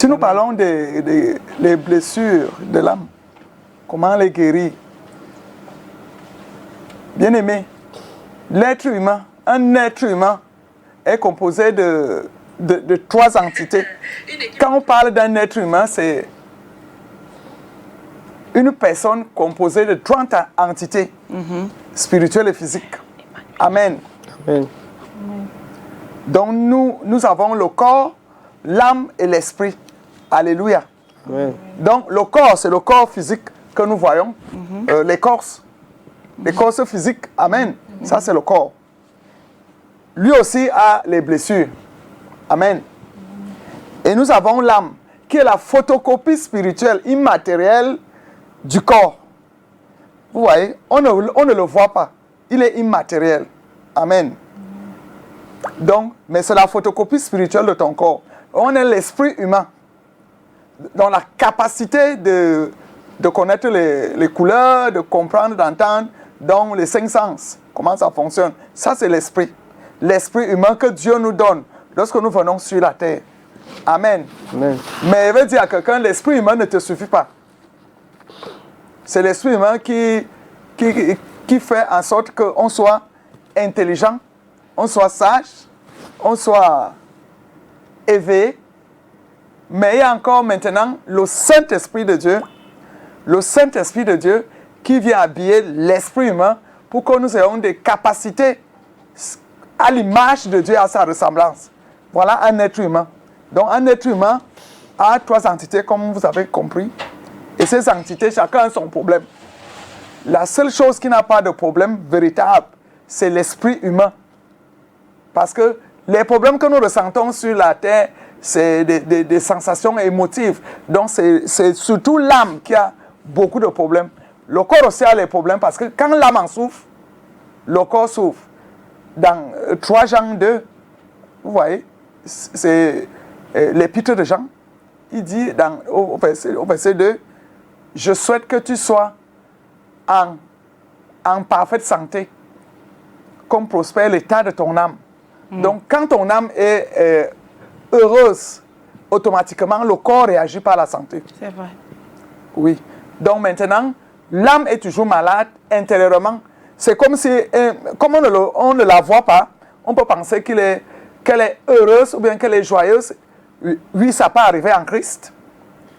Si nous parlons des blessures de l'âme, comment les guérir? Bien aimé, l'être humain, un être humain est composé de 3 entités. Quand on parle d'un être humain, c'est une personne composée de 30 entités spirituelles et physiques. Amen. Amen. Donc nous avons le corps, l'âme et l'esprit. Alléluia. Amen. Donc le corps, c'est le corps physique que nous voyons, l'écorce physique. Amen. Ça, c'est le corps. Lui aussi a les blessures. Amen. Et nous avons l'âme, qui est la photocopie spirituelle, immatérielle du corps. Vous voyez, on ne le voit pas. Il est immatériel. Amen. Donc, mais c'est la photocopie spirituelle de ton corps. On est l'esprit humain. Dans la capacité de connaître les couleurs, de comprendre, d'entendre, dans les 5 sens. Comment ça fonctionne? Ça, c'est l'esprit. L'esprit humain que Dieu nous donne lorsque nous venons sur la terre. Amen. Amen. Mais il veut dire à quelqu'un, l'esprit humain ne te suffit pas. C'est l'esprit humain qui fait en sorte qu'on soit intelligent, on soit sage, on soit éveillé. Mais il y a encore maintenant le Saint-Esprit de Dieu, qui vient habiller l'esprit humain pour que nous ayons des capacités à l'image de Dieu, à sa ressemblance. Voilà un être humain. Donc un être humain a 3 entités, comme vous avez compris. Et ces entités, chacun a son problème. La seule chose qui n'a pas de problème véritable, c'est l'esprit humain. Parce que les problèmes que nous ressentons sur la terre, c'est des sensations émotives. Donc c'est surtout l'âme qui a beaucoup de problèmes. Le corps aussi a les problèmes parce que quand l'âme en souffre, le corps souffre. Dans 3 Jean 2, vous voyez, c'est l'épître de Jean. Il dit au verset 2, « Je souhaite que tu sois en parfaite santé, comme prospère l'état de ton âme. » Donc, quand ton âme est heureuse, automatiquement, le corps réagit par la santé. C'est vrai. Oui. Donc, maintenant, l'âme est toujours malade intérieurement. C'est comme si, comme on ne la voit pas, on peut penser qu'elle est heureuse ou bien qu'elle est joyeuse. Oui, ça peut arriver en Christ.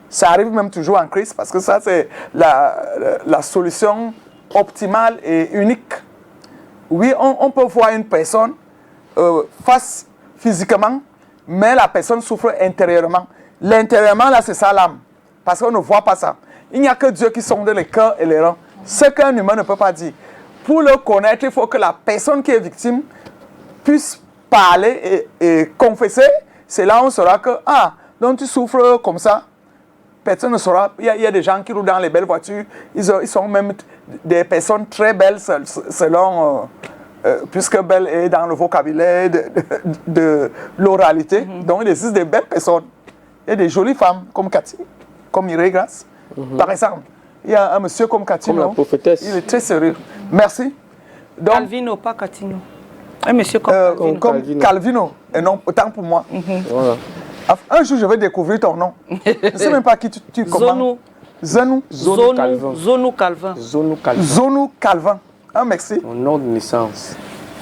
Ça arrive même toujours en Christ parce que ça, c'est la solution optimale et unique. Oui, on peut voir une personne face physiquement, mais la personne souffre intérieurement. L'intérieurement, là, c'est ça l'âme. Parce qu'on ne voit pas ça. Il n'y a que Dieu qui sonde les cœurs et les reins. Ce qu'un humain ne peut pas dire. Pour le connaître, il faut que la personne qui est victime puisse parler et confesser. C'est là où on saura que, donc tu souffres comme ça. Personne ne saura. Il y a des gens qui roulent dans les belles voitures. Ils sont même des personnes très belles selon... puisque belle est dans le vocabulaire de l'oralité. Donc, il existe des belles personnes. Il y a des jolies femmes comme Cathy, comme Mireille Grace, par exemple. Il y a un monsieur comme Cathy, comme la prophétesse. Il est très sérieux. Merci. Donc, Calvino, pas Catino. Un monsieur comme Calvino. Comme Calvino, et non, autant pour moi. Voilà. Un jour, je vais découvrir ton nom. Je ne sais même pas qui tu commandes. Zonou Calvin. Zonou Calvin. Zonou Calvin. Merci. Mon nom de naissance.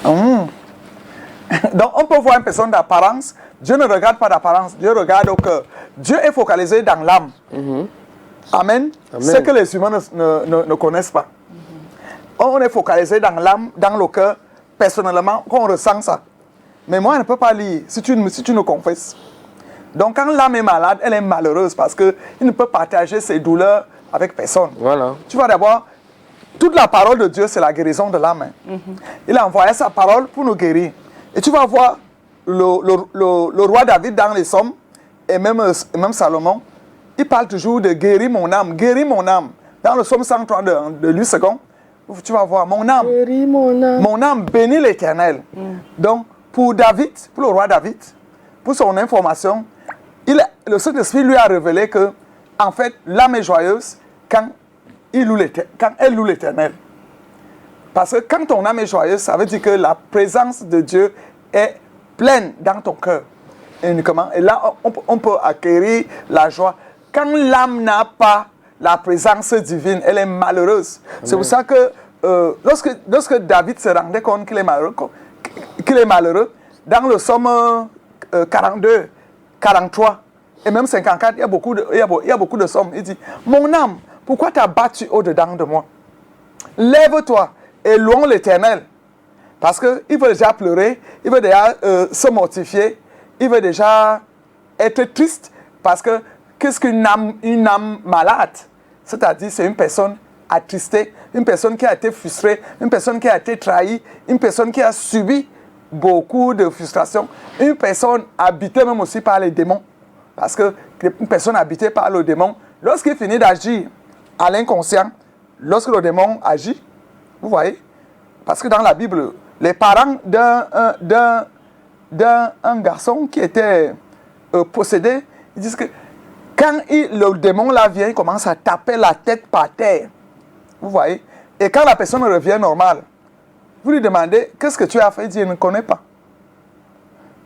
Donc, on peut voir une personne d'apparence. Dieu ne regarde pas d'apparence. Dieu regarde au cœur. Dieu est focalisé dans l'âme. Amen. Ce que les humains ne connaissent pas. On est focalisé dans l'âme, dans le cœur. Personnellement, on ressent ça. Mais moi, je ne peux pas lire si tu nous confesses. Donc, quand l'âme est malade, elle est malheureuse parce qu'il ne peut partager ses douleurs avec personne. Voilà. Tu vois d'abord, toute la parole de Dieu, c'est la guérison de l'âme. Il a envoyé sa parole pour nous guérir. Et tu vas voir le roi David dans les Psaumes, et même Salomon, il parle toujours de guérir mon âme, guérir mon âme. Dans le Psaume 103 de Louis II, tu vas voir mon âme. Guéris mon âme bénit l'Éternel. Donc, pour David, pour le roi David, pour son information, le Saint-Esprit lui a révélé que, en fait, l'âme est joyeuse quand elle loue l'Éternel. Parce que quand ton âme est joyeuse, ça veut dire que la présence de Dieu est pleine dans ton cœur. uniquement. Et là, on peut acquérir la joie. Quand l'âme n'a pas la présence divine, elle est malheureuse. C'est pour ça que lorsque David se rendait compte qu'il est malheureux, dans le psaume 42, 43 et même 54, il y a beaucoup de psaumes. Il dit, mon âme, pourquoi t'as battu au-dedans de moi? Lève-toi et louons l'Éternel. Parce qu'il veut déjà pleurer, il veut déjà se mortifier, il veut déjà être triste. Parce que qu'est-ce qu'une âme malade? C'est-à-dire, c'est une personne attristée, une personne qui a été frustrée, une personne qui a été trahie, une personne qui a subi beaucoup de frustration, une personne habitée même aussi par les démons. Parce qu'une personne habitée par le démon, lorsqu'il finit d'agir à l'inconscient, lorsque le démon agit, vous voyez, parce que dans la Bible, les parents d'un garçon qui était possédé, ils disent que quand le démon là vient, il commence à taper la tête par terre. Vous voyez? Et quand la personne revient normale, vous lui demandez, qu'est-ce que tu as fait? Il dit, je ne connais pas.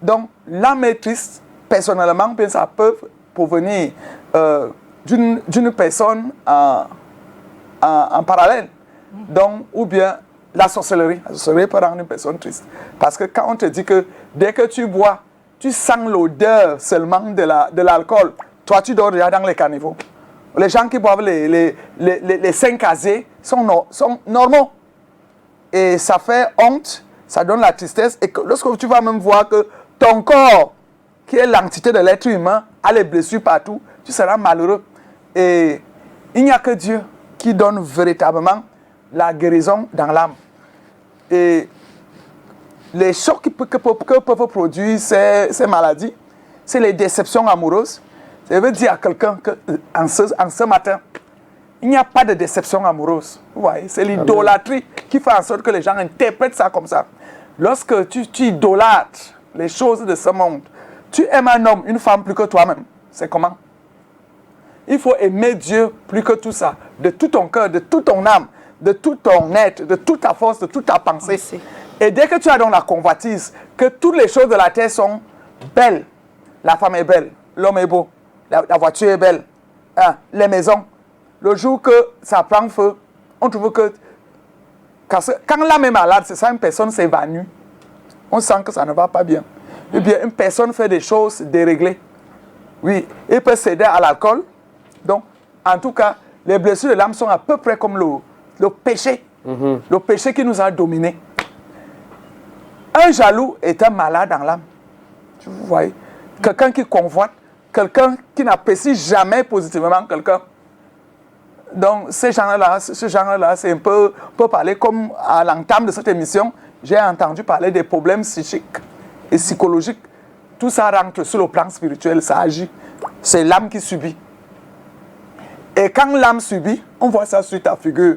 Donc, l'âme est triste, personnellement, ça peut provenir d'une personne en parallèle. Donc, ou bien la sorcellerie. La sorcellerie peut rendre une personne triste. Parce que quand on te dit que dès que tu bois, tu sens l'odeur seulement de l'alcool, toi, tu dors déjà dans les caniveaux. Les gens qui boivent les 5 casiers sont normaux. Et ça fait honte, ça donne la tristesse. Et que lorsque tu vas même voir que ton corps, qui est l'entité de l'être humain, a les blessures partout, tu seras malheureux. Et il n'y a que Dieu qui donne véritablement la guérison dans l'âme. Et les chocs que peuvent produire ces maladies, c'est les déceptions amoureuses. Je veux dire à quelqu'un qu'en ce matin, il n'y a pas de déception amoureuse. Vous voyez, c'est l'idolâtrie qui fait en sorte que les gens interprètent ça comme ça. Lorsque tu idolâtres les choses de ce monde, tu aimes un homme, une femme plus que toi-même. C'est comment? Il faut aimer Dieu plus que tout ça, de tout ton cœur, de toute ton âme, de tout ton être, de toute ta force, de toute ta pensée. Merci. Et dès que tu as dans la convoitise, que toutes les choses de la terre sont belles, la femme est belle, l'homme est beau, la voiture est belle, hein, les maisons. Le jour que ça prend feu, on trouve que quand l'âme est malade, c'est ça, une personne s'évanouit. On sent que ça ne va pas bien. Et bien, une personne fait des choses déréglées. Oui, il peut céder à l'alcool. Donc, en tout cas, les blessures de l'âme sont à peu près comme le péché. Le péché qui nous a dominés. Un jaloux est un malade dans l'âme. Vous voyez? Quelqu'un qui convoite, quelqu'un qui n'apprécie jamais positivement quelqu'un. Donc, ce genre-là, c'est un peu, on peut parler comme à l'entame de cette émission, j'ai entendu parler des problèmes psychiques et psychologiques. Tout ça rentre sur le plan spirituel, ça agit. C'est l'âme qui subit. Et quand l'âme subit, on voit ça sur ta figure.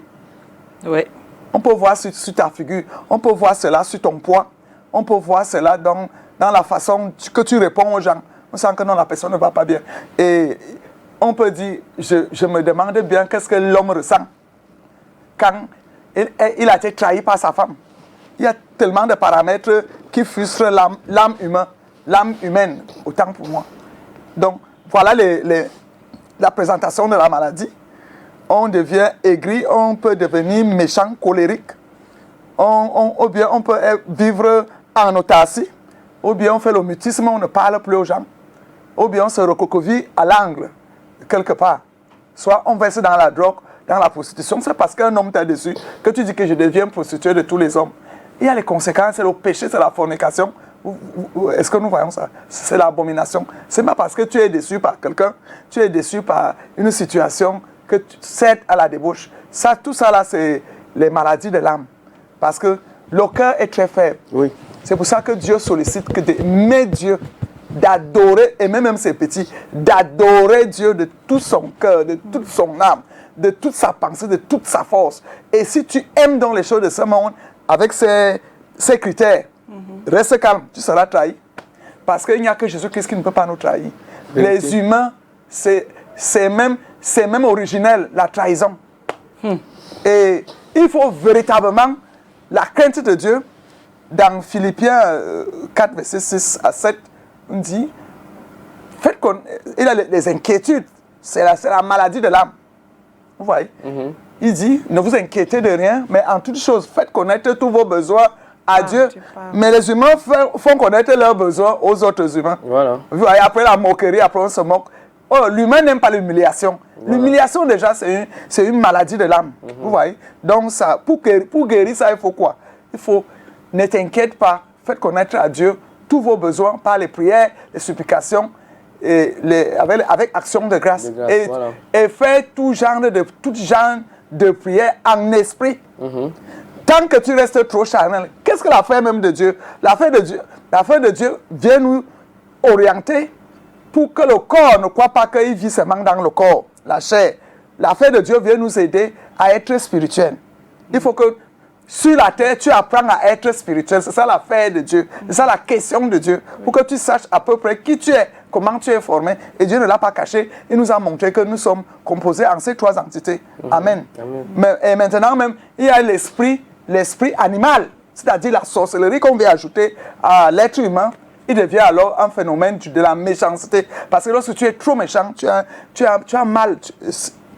Oui. On peut voir sur ta figure, on peut voir cela sur ton poids, on peut voir cela dans la façon que tu réponds aux gens. On sent que non, la personne ne va pas bien. Et on peut dire, je me demande bien qu'est-ce que l'homme ressent quand il a été trahi par sa femme. Il y a tellement de paramètres qui frustrent l'âme humaine, autant pour moi. Donc, voilà la présentation de la maladie. On devient aigri, on peut devenir méchant, colérique. Ou bien on peut vivre en autarcie. Ou bien on fait le mutisme, on ne parle plus aux gens. Ou bien on se recroqueville à l'angle, quelque part. Soit on verse dans la drogue, dans la prostitution. C'est parce qu'un homme t'a déçu que tu dis que je deviens prostituée de tous les hommes. Il y a les conséquences, c'est le péché, c'est la fornication. Est-ce que nous voyons ça? C'est l'abomination. C'est pas parce que tu es déçu par quelqu'un, tu es déçu par une situation que tu cèdes à la débauche. Ça, tout ça là, c'est les maladies de l'âme. Parce que le cœur est très faible. Oui. C'est pour ça que Dieu sollicite que d'aimer Dieu, d'adorer, et même ses petits, d'adorer Dieu de tout son cœur, de toute son âme, de toute sa pensée, de toute sa force. Et si tu aimes dans les choses de ce monde, avec ces critères, reste calme, tu seras trahi. Parce qu'il n'y a que Jésus-Christ qui ne peut pas nous trahir. Les humains, c'est même originel, la trahison. Et il faut véritablement la crainte de Dieu. Dans Philippiens 4, verset 6 à 7, on dit, il a des inquiétudes. C'est la maladie de l'âme. Vous voyez? Il dit, ne vous inquiétez de rien, mais en toute chose, faites connaître tous vos besoins à Dieu. Mais les humains font connaître leurs besoins aux autres humains. Voilà. Vous voyez, après la moquerie, après on se moque. Oh, l'humain n'aime pas l'humiliation. Voilà. L'humiliation, déjà, c'est une maladie de l'âme. Vous voyez? Donc, ça, pour guérir ça, il faut quoi? Il faut, ne t'inquiète pas, faites connaître à Dieu tous vos besoins par les prières, les supplications, et avec action de grâce. Voilà. Et faites tout genre de prières en esprit. Tant que tu restes trop charnel, qu'est-ce que l'affaire même de Dieu? L'affaire de Dieu vient nous orienter pour que le corps ne croit pas qu'il vit seulement dans le corps, la chair. L'affaire de Dieu vient nous aider à être spirituel. Il faut que sur la terre, tu apprends à être spirituel. C'est ça l'affaire de Dieu. C'est ça la question de Dieu. Pour que tu saches à peu près qui tu es, comment tu es formé. Et Dieu ne l'a pas caché. Il nous a montré que nous sommes composés en ces trois entités. Amen. Et maintenant même, il y a l'esprit animal. C'est-à-dire la sorcellerie qu'on veut ajouter à l'être humain. Il devient alors un phénomène de la méchanceté. Parce que lorsque tu es trop méchant, tu as mal.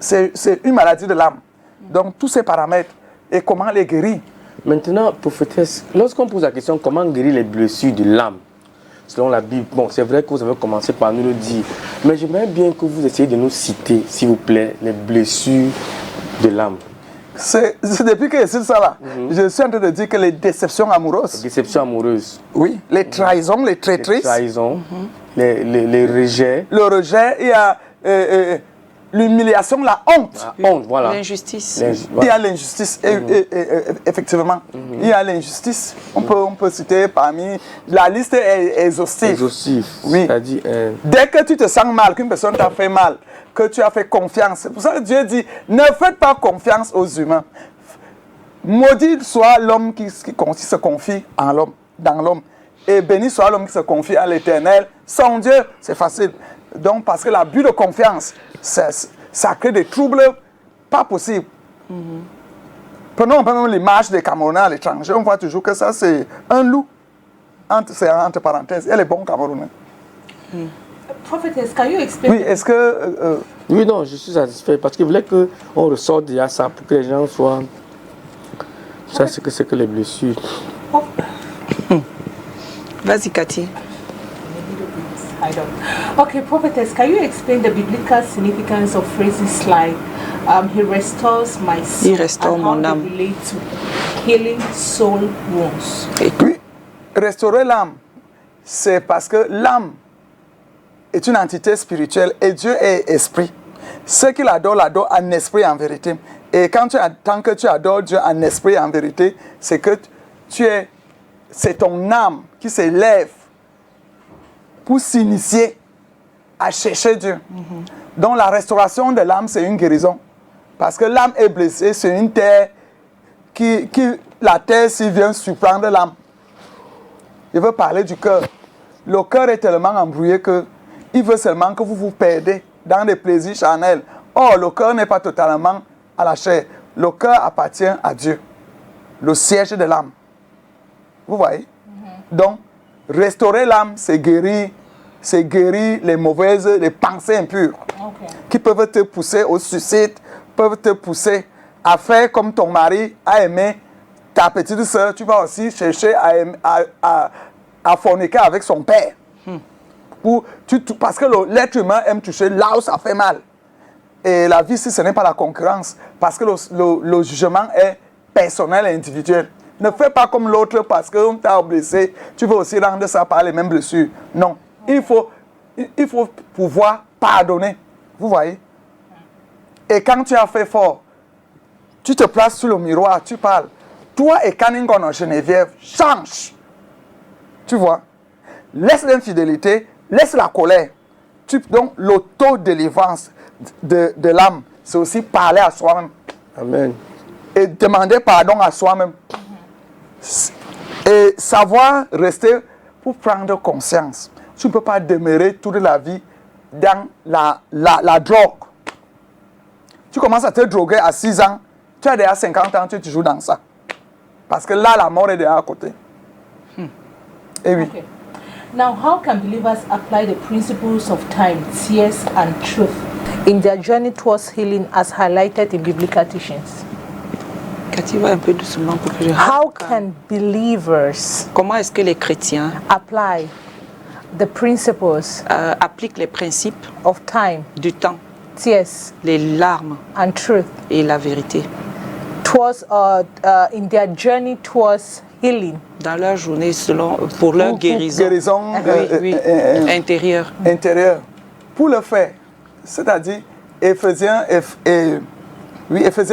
C'est une maladie de l'âme. Donc tous ces paramètres. Et comment les guérir? Maintenant, prophétesse, lorsqu'on pose la question comment guérir les blessures de l'âme, selon la Bible, bon, c'est vrai que vous avez commencé par nous le dire, mais j'aimerais bien que vous essayiez de nous citer, s'il vous plaît, les blessures de l'âme. C'est depuis que je suis ça là, je suis en train de dire que les déceptions amoureuses. Les déceptions amoureuses. Oui, les trahisons, les traîtrises. Les trahisons, les rejets. Le rejet, il y a l'humiliation, la honte. La honte, voilà. L'injustice. Il y a l'injustice, effectivement. Il y a l'injustice. On peut citer parmi... La liste est exhaustive. Exhaustive. Oui. C'est-à-dire... Dès que tu te sens mal, qu'une personne t'a fait mal, que tu as fait confiance. C'est pour ça que Dieu dit, ne faites pas confiance aux humains. Maudit soit l'homme qui se confie en l'homme, dans l'homme. Et béni soit l'homme qui se confie à l'Éternel. Sans Dieu, c'est facile. Donc, parce que l'abus de confiance, ça crée des troubles pas possibles. Prenons même l'image des Camerounais à l'étranger. On voit toujours que ça, c'est un loup. C'est entre parenthèses. Elle est bonne Camerounais. Prophétesse, can you explain? Oui, est-ce que... Oui, non, je suis satisfait parce que je voulais qu'on ressorte déjà ça pour que les gens soient... Ça, c'est que les blessures. Vas-y, Cathy. I don't. Okay, prophetess, can you explain the biblical significance of phrases like he restores my soul? Il restaure mon âme. Relate to healing soul wounds. Oui, restaurer l'âme, c'est parce que l'âme est une entité spirituelle et Dieu est esprit. Ceux qui l'adorent en esprit et en vérité. Et tant que tu adores Dieu en esprit et en vérité, c'est que c'est ton âme qui s'élève pour s'initier à chercher Dieu. Donc la restauration de l'âme, c'est une guérison. Parce que l'âme est blessée, c'est une terre la terre s'y vient surprendre l'âme. Je veux parler du cœur. Le cœur est tellement embrouillé qu'il veut seulement que vous vous perdez dans des plaisirs charnels. Or, le cœur n'est pas totalement à la chair. Le cœur appartient à Dieu. Le siège de l'âme. Vous voyez? Donc, restaurer l'âme, c'est guérir les pensées impures qui peuvent te pousser au suicide, peuvent te pousser à faire comme ton mari a aimé ta petite soeur. Tu vas aussi chercher à forniquer avec son père. Parce que l'être humain aime toucher là où ça fait mal. Et la vie, si ce n'est pas la concurrence, parce que le jugement est personnel et individuel. Ne fais pas comme l'autre parce qu'on t'a blessé. Tu veux aussi rendre ça par les mêmes blessures. Non. Il faut pouvoir pardonner. Vous voyez? Et quand tu as fait fort, tu te places sur le miroir, tu parles. Toi et Kaningon Geneviève, change. Tu vois? Laisse l'infidélité, laisse la colère. Donc, l'autodélivrance de l'âme, c'est aussi parler à soi-même. Amen. Et demander pardon à soi-même. Et savoir rester pour prendre conscience. Tu ne peux pas demeurer toute la vie dans la drogue. Tu commences à te droguer à 6 ans, tu as déjà 50 ans, tu joues dans ça. Parce que là, la mort est déjà à côté. Et oui. Okay. Now, how can believers apply the principles of time, tears, and truth in their journey towards healing as highlighted in biblical teachings? Cathy, va un peu doucement pour que je... How can believers Comment est-ce que les chrétiens apply the principles appliquent les principes of time, du temps, tears, les larmes and truth et la vérité towards in their journey towards healing dans leur journée pour leur guérison, intérieure? Intérieure. Pour le faire, c'est-à-dire Éphésiens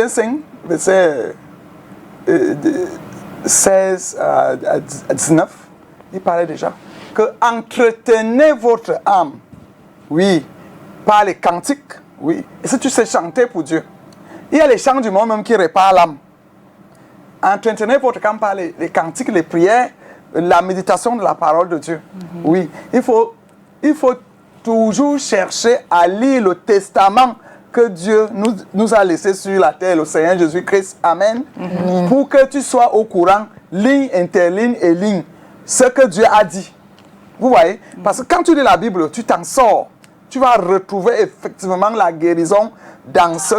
5, verset 16 à 19, il parlait déjà que entretenez votre âme, oui, par les cantiques, oui. Et si tu sais chanter pour Dieu, il y a les chants du monde même qui réparent l'âme. Entretenez votre âme par les cantiques, les prières, la méditation de la parole de Dieu. Oui, il faut toujours chercher à lire le testament que Dieu nous a laissé sur la terre, le Seigneur Jésus-Christ. Amen. Pour que tu sois au courant, ligne, interligne et ligne, ce que Dieu a dit. Vous voyez? Parce que quand tu lis la Bible, tu t'en sors. Tu vas retrouver effectivement la guérison dans ce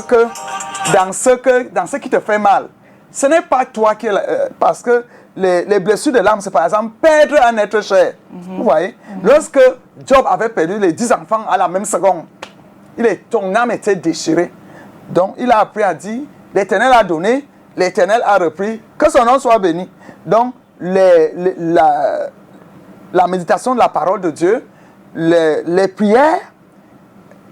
qui te fait mal. Ce n'est pas toi qui... parce que les blessures de l'âme, c'est par exemple perdre un être cher. Vous voyez? Lorsque Job avait perdu les 10 enfants à la même seconde, ton âme était déchirée. Donc, il a appris à dire, l'Éternel a donné, l'Éternel a repris, que son nom soit béni. Donc, la méditation de la parole de Dieu, les prières,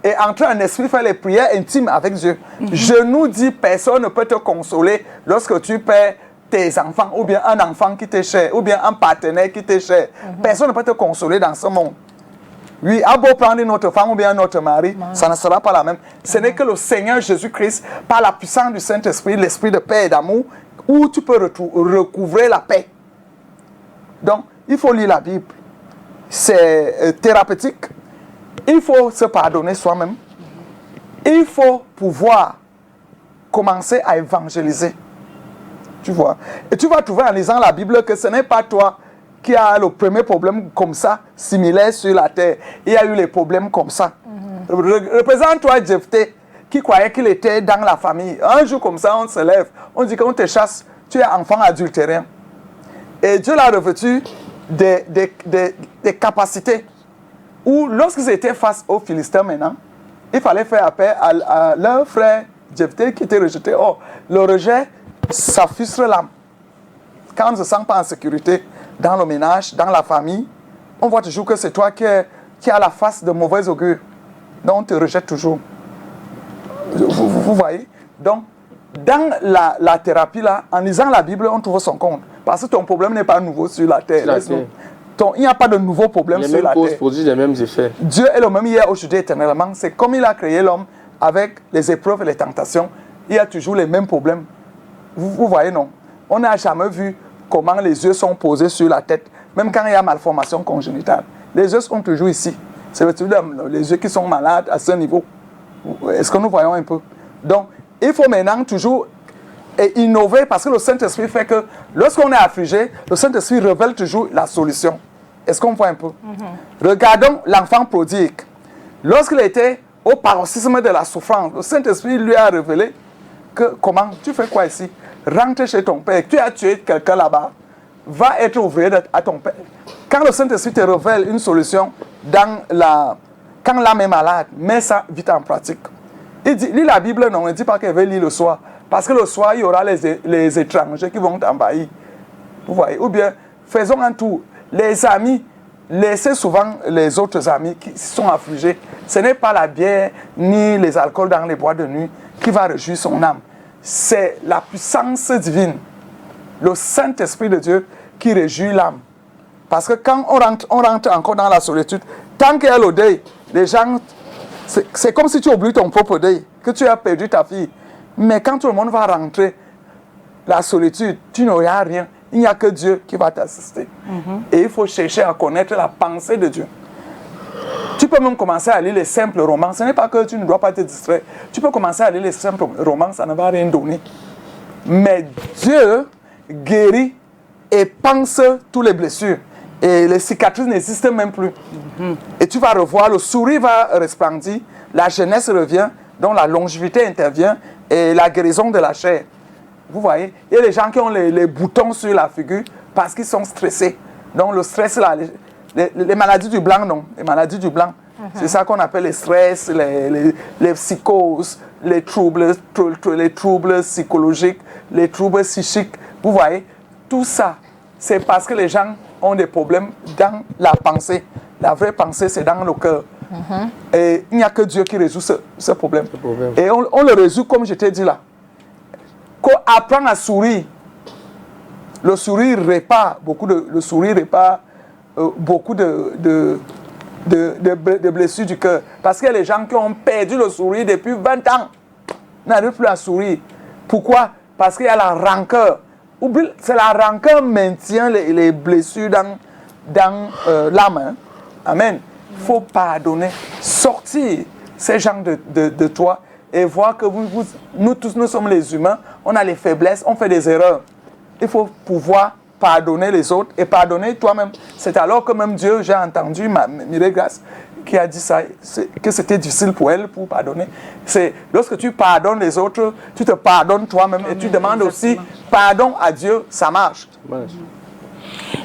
et entrer en esprit, faire les prières intimes avec Dieu. Je nous dis, personne ne peut te consoler lorsque tu perds tes enfants, ou bien un enfant qui t'est cher, ou bien un partenaire qui t'est cher. Personne ne peut te consoler dans ce monde. Oui, à beau prendre notre femme ou bien notre mari, ça ne sera pas la même. Ce n'est que le Seigneur Jésus-Christ, par la puissance du Saint-Esprit, l'esprit de paix et d'amour, où tu peux recouvrer la paix. Donc, il faut lire la Bible. C'est thérapeutique. Il faut se pardonner soi-même. Il faut pouvoir commencer à évangéliser. Tu vois. Et tu vas trouver en lisant la Bible que ce n'est pas toi qui a le premier problème comme ça, similaire sur la terre. Il y a eu les problèmes comme ça. Représente-toi Jephthé, qui croyait qu'il était dans la famille. Un jour comme ça, on se lève, on dit qu'on te chasse, tu es enfant adultérien. Et Dieu l'a revêtu des capacités où, lorsqu'ils étaient face aux Philistins maintenant, il fallait faire appel à leur frère Jephthé qui était rejeté. Oh, le rejet, ça frustre l'âme. Quand on ne se sent pas en sécurité dans le ménage, dans la famille, on voit toujours que c'est toi qui as la face de mauvais augure. Donc on te rejette toujours. Vous voyez? Donc, dans la thérapie, là, en lisant la Bible, on trouve son compte. Parce que ton problème n'est pas nouveau sur la terre. Il n'y a pas de nouveau problème sur la terre. Les mêmes causes produisent les mêmes effets. Dieu est le même hier, aujourd'hui, éternellement. C'est comme il a créé l'homme avec les épreuves et les tentations. Il y a toujours les mêmes problèmes. Vous voyez, non? On n'a jamais vu comment les yeux sont posés sur la tête, même quand il y a malformation congénitale. Les yeux sont toujours ici. C'est les yeux qui sont malades à ce niveau. Est-ce que nous voyons un peu? Donc, il faut maintenant toujours innover parce que le Saint-Esprit fait que lorsqu'on est affligé, le Saint-Esprit révèle toujours la solution. Est-ce qu'on voit un peu? Regardons l'enfant prodigue. Lorsqu'il était au paroxysme de la souffrance, le Saint-Esprit lui a révélé que comment? Tu fais quoi ici? Rentre chez ton père. Tu as tué quelqu'un là-bas. Va être ouvrier à ton père. Quand le Saint-Esprit te révèle une solution quand l'âme est malade, mets ça vite en pratique. Il dit, lis la Bible, non, il ne dit pas qu'elle veut lire le soir. Parce que le soir, il y aura les étrangers qui vont t'envahir. Vous voyez? Ou bien, faisons un tour. Les amis, laissez souvent les autres amis qui sont affligés. Ce n'est pas la bière ni les alcools dans les boîtes de nuit qui va réjouir son âme. C'est la puissance divine, le Saint-Esprit de Dieu qui réjouit l'âme. Parce que quand on rentre encore dans la solitude, tant qu'il y a le deuil, les gens, c'est comme si tu oublies ton propre deuil, que tu as perdu ta fille. Mais quand tout le monde va rentrer, la solitude, tu n'auras rien. Il n'y a que Dieu qui va t'assister. Et il faut chercher à connaître la pensée de Dieu. Tu peux même commencer à lire les simples romans. Ce n'est pas que tu ne dois pas te distraire. Tu peux commencer à lire les simples romans, ça ne va rien donner. Mais Dieu guérit et pense toutes les blessures. Et les cicatrices n'existent même plus. Et tu vas revoir, le sourire va resplendir, la jeunesse revient, donc la longévité intervient et la guérison de la chair. Vous voyez, il y a des gens qui ont les boutons sur la figure parce qu'ils sont stressés. Donc le stress, là, les maladies du blanc, non, les maladies du blanc. C'est ça qu'on appelle les stress, les psychoses, les troubles psychologiques, les troubles psychiques. Vous voyez, tout ça, c'est parce que les gens ont des problèmes dans la pensée. La vraie pensée, c'est dans le cœur. Et il n'y a que Dieu qui résout ce problème. Et on le résout comme je t'ai dit là. Qu'on apprend à sourire. Le sourire répare beaucoup de blessures du cœur. Parce qu'il y a des gens qui ont perdu le sourire depuis 20 ans. N'arrivent plus à sourire. Pourquoi? Parce qu'il y a la rancœur. C'est la rancœur qui maintient les blessures dans l'âme. Hein? Amen. Il faut pardonner. Sortir ces gens de toi et voir que nous tous, nous sommes les humains. On a les faiblesses, on fait des erreurs. Il faut pouvoir pardonner les autres et pardonner toi-même. C'est alors que même Dieu, j'ai entendu Mireille Grace qui a dit ça, que c'était difficile pour elle pour pardonner. C'est lorsque tu pardonnes les autres, tu te pardonnes toi-même et tu demandes aussi pardon à Dieu, ça marche.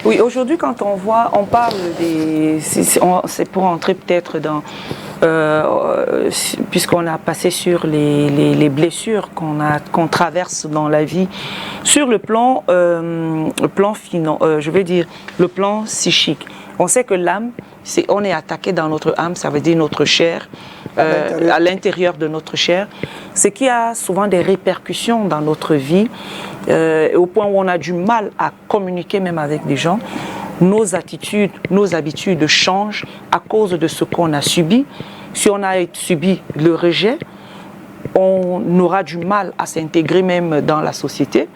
Oui, aujourd'hui, quand on parle des... C'est pour entrer peut-être dans... puisqu'on a passé sur les blessures qu'on traverse dans la vie, sur le plan je veux dire, le plan psychique. On sait que l'âme, on est attaqué dans notre âme, ça veut dire notre chair, à l'intérieur de notre chair, ce qui a souvent des répercussions dans notre vie, au point où on a du mal à communiquer même avec des gens. Nos attitudes, nos habitudes changent à cause de ce qu'on a subi. Si on a subi le rejet, on aura du mal à s'intégrer même dans la société.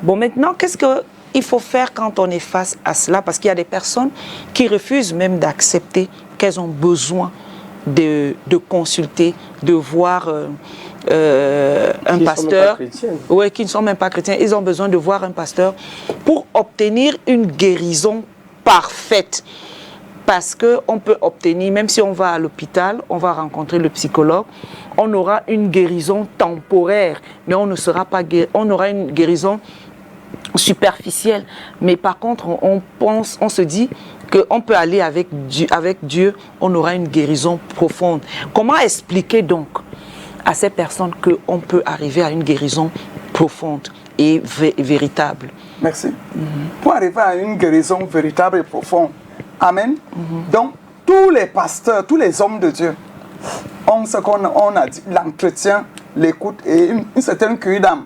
Bon, maintenant, qu'est-ce qu'il faut faire quand on est face à cela? Parce qu'il y a des personnes qui refusent même d'accepter qu'elles ont besoin de consulter, de voir un pasteur, qui ne sont même pas chrétiens. Ils ont besoin de voir un pasteur pour obtenir une guérison parfaite. Parce qu'on peut obtenir, même si on va à l'hôpital, on va rencontrer le psychologue, on aura une guérison temporaire, mais on ne sera pas on aura une guérison superficielle. Mais par contre, on se dit qu'on peut aller avec Dieu, on aura une guérison profonde. Comment expliquer donc à ces personnes qu'on peut arriver à une guérison profonde et véritable? Merci. Pour arriver à une guérison véritable et profonde, amen. Donc, tous les pasteurs, tous les hommes de Dieu ont ce qu'on a dit, l'entretien, l'écoute et une certaine cueille d'âme.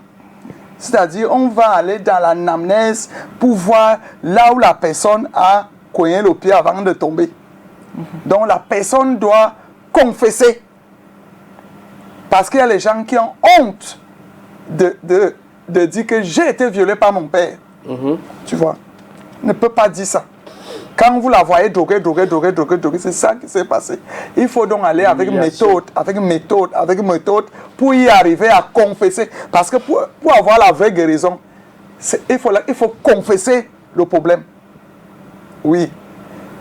C'est-à-dire, on va aller dans l'anamnèse pour voir là où la personne a cogné le pied avant de tomber. Donc, la personne doit confesser. Parce qu'il y a les gens qui ont honte de dire que j'ai été violé par mon père. Tu vois, ne peut pas dire ça. Quand vous la voyez droguer, c'est ça qui s'est passé. Il faut donc aller avec méthode pour y arriver à confesser. Parce que pour avoir la vraie guérison, il faut confesser le problème. Oui.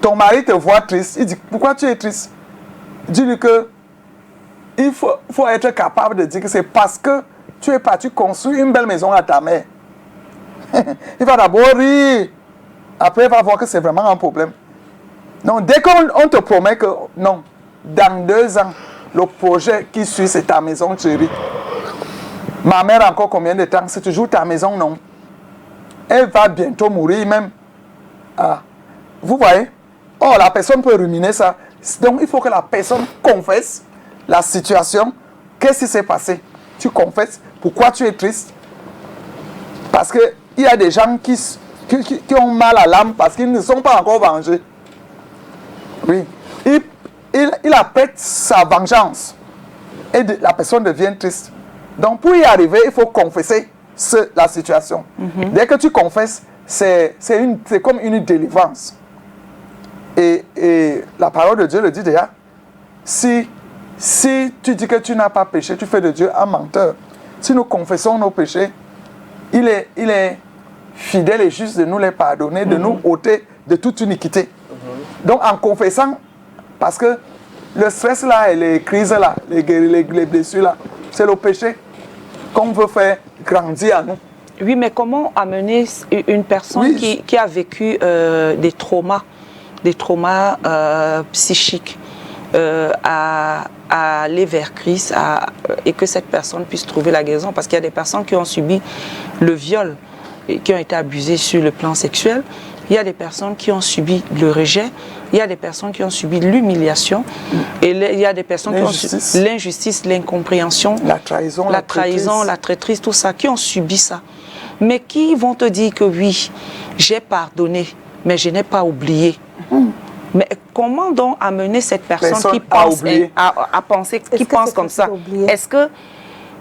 Ton mari te voit triste, il dit, pourquoi tu es triste? Dis-lui que il faut être capable de dire que c'est parce que tu es parti construire une belle maison à ta mère. Il va d'abord rire. Après, il va voir que c'est vraiment un problème. Donc, dès qu'on te promet que, non, dans 2 ans, le projet qui suit, c'est ta maison, chérie. Ma mère, encore combien de temps? C'est toujours ta maison, non? Elle va bientôt mourir même. Ah. Vous voyez? Oh, la personne peut ruminer ça. Donc, il faut que la personne confesse la situation. Qu'est-ce qui s'est passé? Tu confesses. Pourquoi tu es triste? Parce qu'il y a des gens qui ont mal à l'âme parce qu'ils ne sont pas encore vengés. Oui. Il appelle sa vengeance. Et la personne devient triste. Donc, pour y arriver, il faut confesser la situation. Dès que tu confesses, c'est comme une délivrance. Et la parole de Dieu le dit déjà. Si tu dis que tu n'as pas péché, tu fais de Dieu un menteur. Si nous confessons nos péchés, il est fidèle et juste de nous les pardonner, de nous ôter de toute iniquité. Donc en confessant, parce que le stress là et les crises là, les blessures là, c'est le péché qu'on veut faire grandir en nous. Oui, mais comment amener une personne qui a vécu des traumas psychiques à aller vers Christ et que cette personne puisse trouver la guérison? Parce qu'il y a des personnes qui ont subi le viol et qui ont été abusées sur le plan sexuel. Il y a des personnes qui ont subi le rejet. Il y a des personnes qui ont subi l'humiliation. Et il y a des personnes qui ont subi l'injustice, l'incompréhension, la trahison, la traîtrise, tout ça, qui ont subi ça. Mais qui vont te dire que oui, j'ai pardonné, mais je n'ai pas oublié. Mais comment donc amener cette personne qui pense à penser, qui pense comme ça?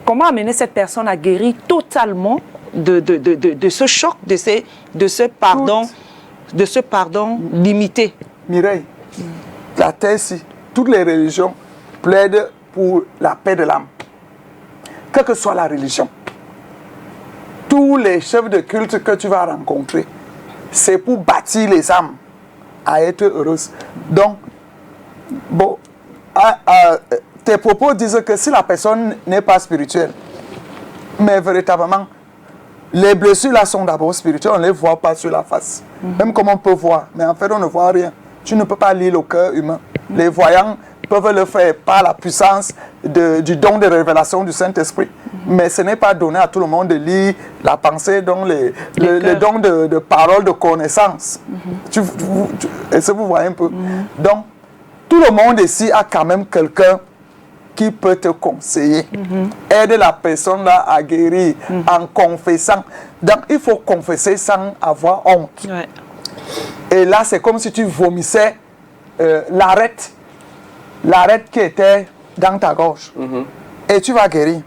Comment amener cette personne à guérir totalement de ce choc, de ce pardon limité? Mireille, la terre ici, toutes les religions plaident pour la paix de l'âme. Quelle que soit la religion, tous les chefs de culte que tu vas rencontrer, c'est pour bâtir les âmes à être heureuses. Donc, bon, tes propos disent que si la personne n'est pas spirituelle, mais véritablement, les blessures là sont d'abord spirituelles, on ne les voit pas sur la face. Même comme on peut voir, mais en fait on ne voit rien. Tu ne peux pas lire le cœur humain. Les voyants peuvent le faire par la puissance du don de révélation du Saint-Esprit. Mais ce n'est pas donné à tout le monde de lire la pensée, donc le don de parole, de connaissance. Est-ce que vous voyez un peu? Donc, tout le monde ici a quand même quelqu'un qui peut te conseiller. Aide la personne là à guérir en confessant. Donc, il faut confesser sans avoir honte. Ouais. Et là, c'est comme si tu vomissais l'arête qui était dans ta gorge. Et tu vas guérir.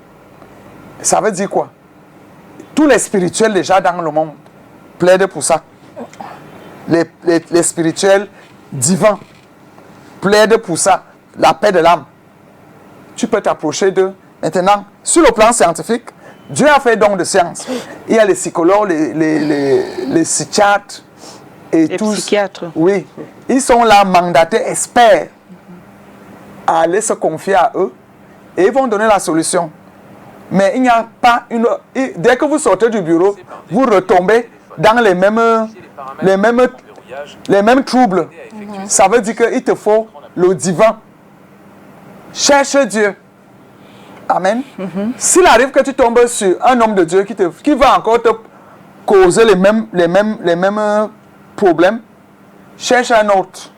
Ça veut dire quoi? Tous les spirituels déjà dans le monde plaident pour ça. Les spirituels divins plaident pour ça. La paix de l'âme. Tu peux t'approcher d'eux. Maintenant, sur le plan scientifique, Dieu a fait don de science. Il y a les psychologues, les psychiatres et les tous. psychiatres. Oui. Ils sont là mandatés, experts, à aller se confier à eux et ils vont donner la solution. Mais il n'y a pas une... Dès que vous sortez du bureau, vous retombez dans les mêmes troubles. Ça veut dire qu'il te faut le divin. Cherche Dieu. Amen. S'il arrive que tu tombes sur un homme de Dieu qui va encore te causer les mêmes problèmes, cherche un autre.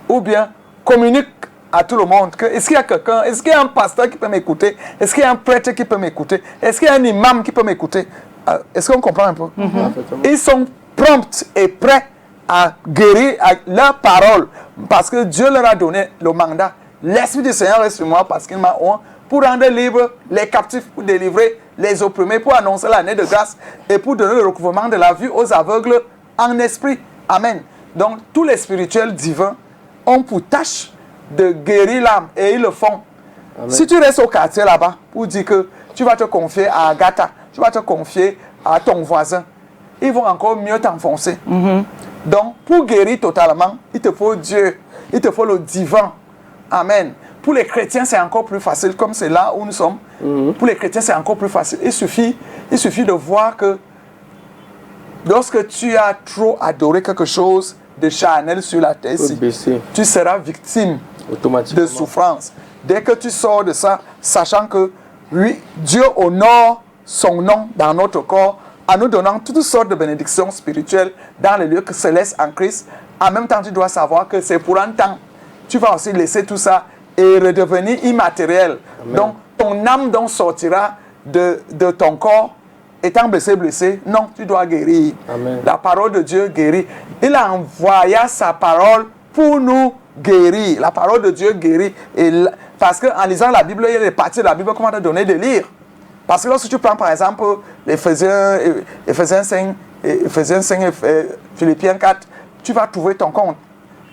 Ou bien communique à tout le monde que est-ce qu'il y a quelqu'un, est-ce qu'il y a un pasteur qui peut m'écouter, est-ce qu'il y a un prêtre qui peut m'écouter, est-ce qu'il y a un imam qui peut m'écouter. Est-ce qu'on comprend un peu? Ils sont prompts et prêts à guérir avec leur parole parce que Dieu leur a donné le mandat. L'Esprit du Seigneur est sur moi parce qu'il m'a oint pour rendre libre les captifs, pour délivrer les opprimés, pour annoncer l'année de grâce et pour donner le recouvrement de la vue aux aveugles en esprit. Amen. Donc tous les spirituels divins ont pour tâche de guérir l'âme et ils le font. Amen. Si tu restes au quartier là-bas pour dire que tu vas te confier à Agatha, tu vas te confier à ton voisin, ils vont encore mieux t'enfoncer. Donc pour guérir totalement, il te faut Dieu, il te faut le divin. Amen. Pour les chrétiens, c'est encore plus facile, comme c'est là où nous sommes. Pour les chrétiens, c'est encore plus facile. Il suffit de voir que lorsque tu as trop adoré quelque chose de charnel sur la terre, tu seras victime de souffrance. Dès que tu sors de ça, sachant que oui, Dieu honore son nom dans notre corps en nous donnant toutes sortes de bénédictions spirituelles dans les lieux célestes en Christ. En même temps, tu dois savoir que c'est pour un temps. Tu vas aussi laisser tout ça et redevenir immatériel. Amen. Donc, ton âme donc sortira de ton corps étant blessé. Non, tu dois guérir. Amen. La parole de Dieu guérit. Il a envoyé sa parole pour nous guérir. La parole de Dieu guérit. Parce qu'en lisant la Bible, il y a des parties de la Bible qu'on va te donner de lire. Parce que lorsque tu prends par exemple Éphésiens 5 et Philippiens 4, tu vas trouver ton compte.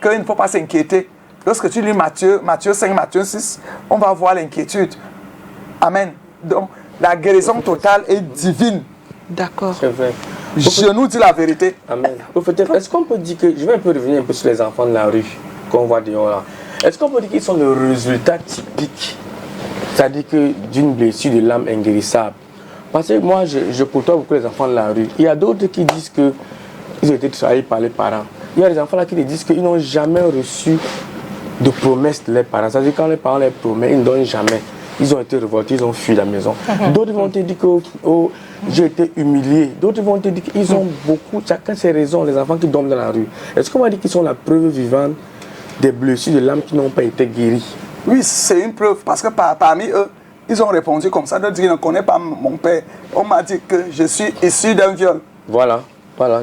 Qu'il ne faut pas s'inquiéter. Lorsque tu lis Matthieu 5, Matthieu 6, on va voir l'inquiétude. Amen. Donc, la guérison totale est divine. D'accord. C'est vrai. Je nous dis la vérité. Amen. Peut-être, est-ce qu'on peut dire que, je vais un peu revenir un peu sur les enfants de la rue qu'on voit dehors là. Est-ce qu'on peut dire qu'ils sont le résultat typique, c'est-à-dire que d'une blessure de l'âme inguérissable? Parce que moi, je côtoie beaucoup les enfants de la rue. Il y a d'autres qui disent qu'ils ont été trahis par les parents. Il y a des enfants là qui disent qu'ils n'ont jamais reçu de promesses de leurs parents. C'est-à-dire quand les parents les promettent, ils ne donnent jamais. Ils ont été révoltés, ils ont fui la maison. D'autres vont te dire que j'ai été humilié. D'autres vont te dire qu'ils ont beaucoup, chacun ses raisons, les enfants qui dorment dans la rue. Est-ce qu'on va dire qu'ils sont la preuve vivante des blessures de l'âme qui n'ont pas été guéries? Oui, c'est une preuve, parce que parmi eux, ils ont répondu comme ça, d'autres disent, je ne connais pas mon père. On m'a dit que je suis issu d'un viol. Voilà,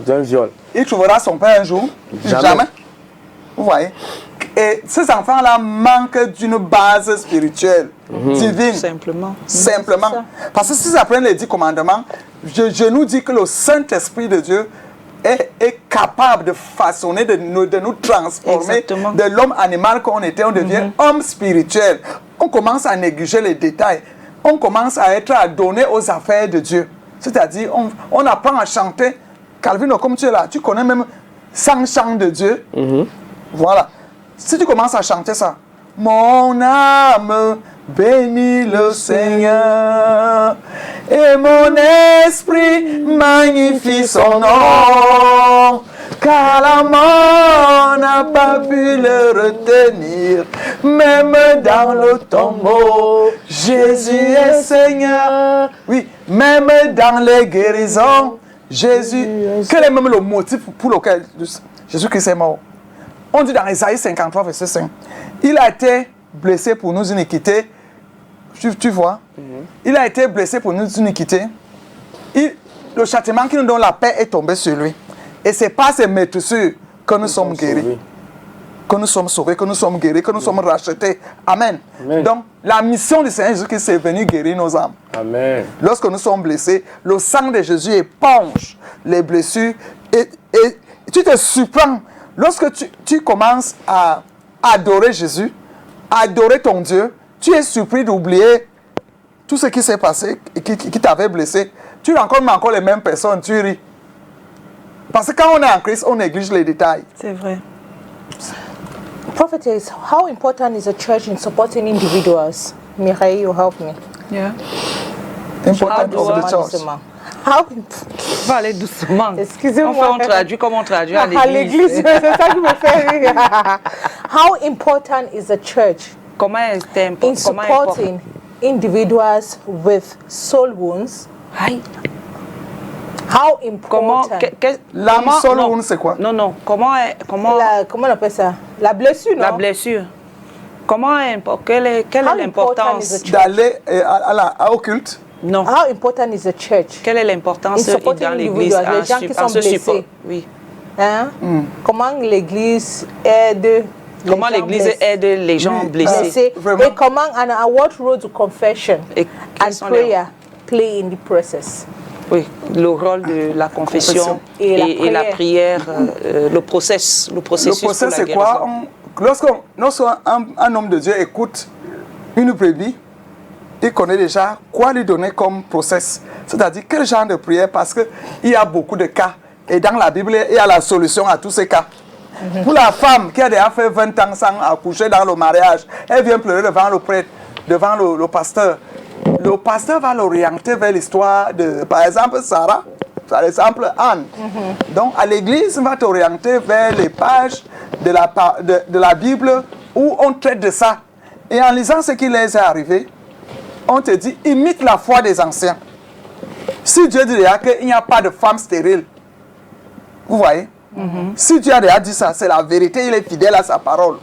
d'un viol. Il trouvera son père un jour? Jamais. Vous voyez? Et ces enfants-là manquent d'une base spirituelle, divine. Simplement. Simplement. Parce que s'ils apprennent les 10 commandements, je nous dis que le Saint-Esprit de Dieu est capable de façonner, de nous transformer. Exactement. De l'homme animal qu'on était, on devient homme spirituel. On commence à négliger les détails. On commence à être adonné aux affaires de Dieu. C'est-à-dire, on apprend à chanter. Calvino, comme tu es là, tu connais même 100 chants de Dieu. Voilà. Si tu commences à chanter ça, mon âme bénit le Seigneur et mon esprit magnifie son nom, car la mort n'a pas pu le retenir, même dans le tombeau, Jésus est Seigneur. Oui, même dans les guérisons, Jésus. Quel est même le motif pour lequel Jésus-Christ est mort? On dit dans Isaïe 53, verset 5, il a été blessé pour nos iniquités. Tu vois? Il a été blessé pour nos iniquités. Le châtiment qui nous donne la paix est tombé sur lui. Et c'est par ces maîtresses que nous sommes guéris. Que nous sommes sauvés, que nous sommes guéris, que nous sommes rachetés. Amen. Amen. Donc, la mission du Seigneur Jésus-Christ est venue guérir nos âmes. Amen. Lorsque nous sommes blessés, le sang de Jésus éponge les blessures et tu te surprends. Lorsque tu commences à adorer Jésus, à adorer ton Dieu, tu es surpris d'oublier tout ce qui s'est passé et qui t'avait blessé. Tu rencontres encore les mêmes personnes, tu ris. Parce que quand on est en Christ, on néglige les détails. C'est vrai. Prophetess, how important is the church in supporting individuals? Mireille, you help me. Yeah. Important of the church. How Va aller doucement. Excusez-moi. On traduit comme on traduit à À l'église, l'église. c'est ça qui me fait rire. How important is the church Comment est in supporting individuals with soul wounds? Aïe. How Comment important? L'âme soul wound, c'est quoi? Non. Comment Comment on appelle ça? La blessure, non? la blessure. Quelle est l'importance D'aller au culte? Non. How important is the church? Quelle est l'importance In supporting dans l'église individuals, les gens qui sont blessés. Oui. Hein? Comment l'église aide Comment l'église aide les gens blessés. Vraiment. Et comment, and what role do confession Et quels and sont les- prayer play in the process? Oui, le rôle de la confession et la prière, le processus. Le pour process, la c'est quoi? guérison. Lorsqu'un homme de Dieu écoute une brebis, il connaît déjà quoi lui donner comme process. C'est-à-dire quel genre de prière, parce qu'il y a beaucoup de cas. Et dans la Bible, il y a la solution à tous ces cas. Pour la femme qui a déjà fait 20 ans sans accoucher dans le mariage, elle vient pleurer devant le prêtre, devant le pasteur. Le pasteur va l'orienter vers l'histoire de, par exemple, Sarah, par exemple, Anne. Donc, à l'église, on va t'orienter vers les pages de la Bible où on traite de ça. Et en lisant ce qui les est arrivé, on te dit, imite la foi des anciens. Si Dieu dit déjà qu'il n'y a pas de femme stérile, vous voyez? Si Dieu a déjà dit ça, c'est la vérité, il est fidèle à sa parole.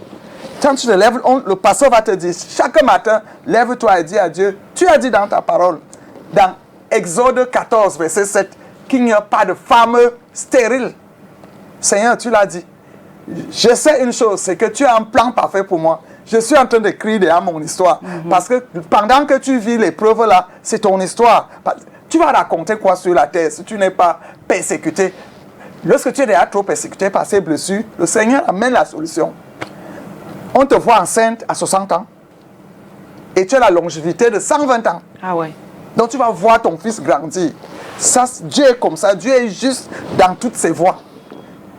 Quand tu te lèves, le pasteur va te dire, chaque matin, lève-toi et dis à Dieu, tu as dit dans ta parole, dans Exode 14, verset 7, qu'il n'y a pas de femme stérile. Seigneur, tu l'as dit. Je sais une chose, c'est que tu as un plan parfait pour moi. Je suis en train d'écrire déjà mon histoire. Parce que pendant que tu vis l'épreuve là, c'est ton histoire. Tu vas raconter quoi sur la terre si tu n'es pas persécuté? Lorsque tu es déjà trop persécuté par ces blessures, le Seigneur amène la solution. On te voit enceinte à 60 ans et tu as la longévité de 120 ans. Ah ouais. Donc tu vas voir ton fils grandir. Ça, Dieu est comme ça. Dieu est juste dans toutes ses voies.